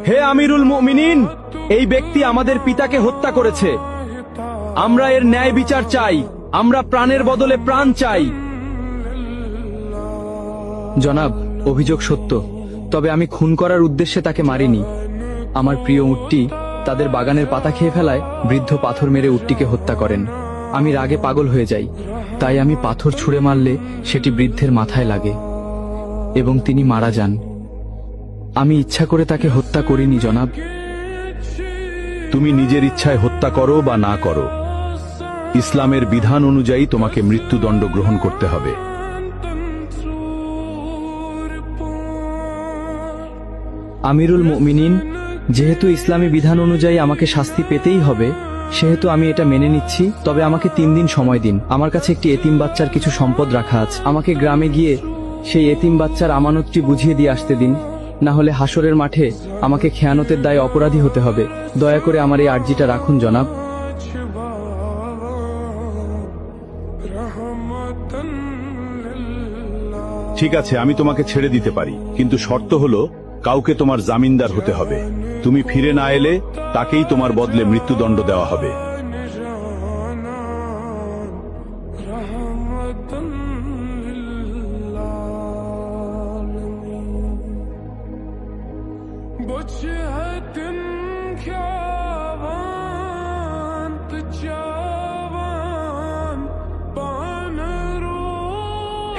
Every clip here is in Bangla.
হে আমিরুল মুমিনিন, এই ব্যক্তি আমাদের পিতাকে হত্যা করেছে। আমরা এর ন্যায় বিচার চাই। আমরা প্রাণের বদলে প্রাণ চাই। জনাব, অভিযোগ সত্য, তবে আমি খুন করার উদ্দেশ্যে তাকে মারিনি। আমার প্রিয় উটটি তাদের বাগানের পাতা খেয়ে ফেলায় বৃদ্ধ পাথর মেরে উটটিকে হত্যা করেন। আমি রাগে পাগল হয়ে যাই, তাই আমি পাথর ছুঁড়ে মারলে সেটি বৃদ্ধের মাথায় লাগে এবং তিনি মারা যান। আমি ইচ্ছা করে তাকে হত্যা করিনি জনাব। তুমি নিজের ইচ্ছায় হত্যা করো বা না করো, ইসলামের বিধান অনুযায়ী তোমাকে মৃত্যুদণ্ড গ্রহণ করতে হবে। আমিরুল মুমিনিন, যেহেতু ইসলামী বিধান অনুযায়ী আমাকে শাস্তি পেতেই হবে, সেহেতু আমি এটা মেনে নিচ্ছি। তবে আমাকে 3 দিন সময় দিন। আমার কাছে একটি এতিম বাচ্চার কিছু সম্পদ রাখা আছে। আমাকে গ্রামে গিয়ে সেই এতিম বাচ্চার আমানতটি বুঝিয়ে দিয়ে আসতে দিন, না হলে হাসরের মাঠে আমাকে খেয়ানতের দায়ে অপরাধী হতে হবে। দয়া করে আমার এই আর্জিটা রাখুন জনাব। ঠিক আছে, আমি তোমাকে ছেড়ে দিতে পারি, কিন্তু শর্ত হলো কাউকে তোমার জামিনদার হতে হবে। তুমি ফিরে না এলে তাকেই তোমার বদলে মৃত্যুদণ্ড দেওয়া হবে।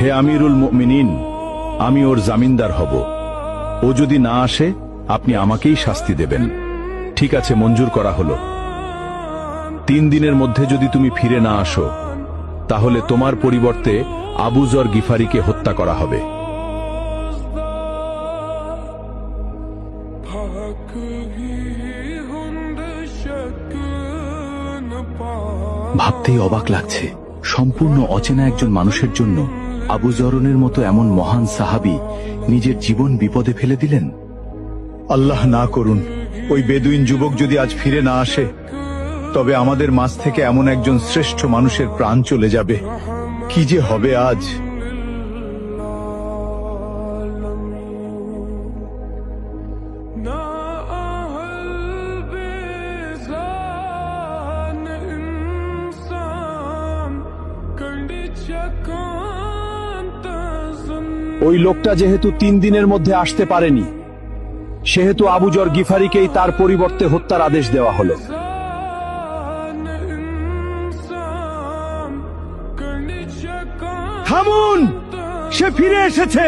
হে আমিরুল মুমিনিন, আমি ওর জামিনদার হব। ও যদি না আসে আপনি আমাকেই শাস্তি দেবেন। ঠিক আছে, মঞ্জুর করা হলো। 3 দিনের মধ্যে যদি তুমি ফিরে না আসো, তাহলে তোমার পরিবর্তে আবু যর গিফারিকে হত্যা করা হবে। ভাবতেই অবাক লাগছে, সম্পূর্ণ অচেনা একজন মানুষের জন্য আবু যরনের মতো এমন মহান সাহাবী নিজের জীবন বিপদে ফেলে দিলেন। আল্লাহ না করুন ওই বেদুইন যুবক যদি আজ ফিরে না আসে, তবে আমাদের মাঝ থেকে এমন একজন শ্রেষ্ঠ মানুষের প্রাণ চলে যাবে। কি যে হবে আজ। ওই লোকটা যেহেতু 3 দিনের মধ্যে আসতে পারেনি, সেহেতু আবু যর গিফারিকেই তার পরিবর্তে হত্যার আদেশ দেওয়া হলো। থামুন, সে ফিরে এসেছে।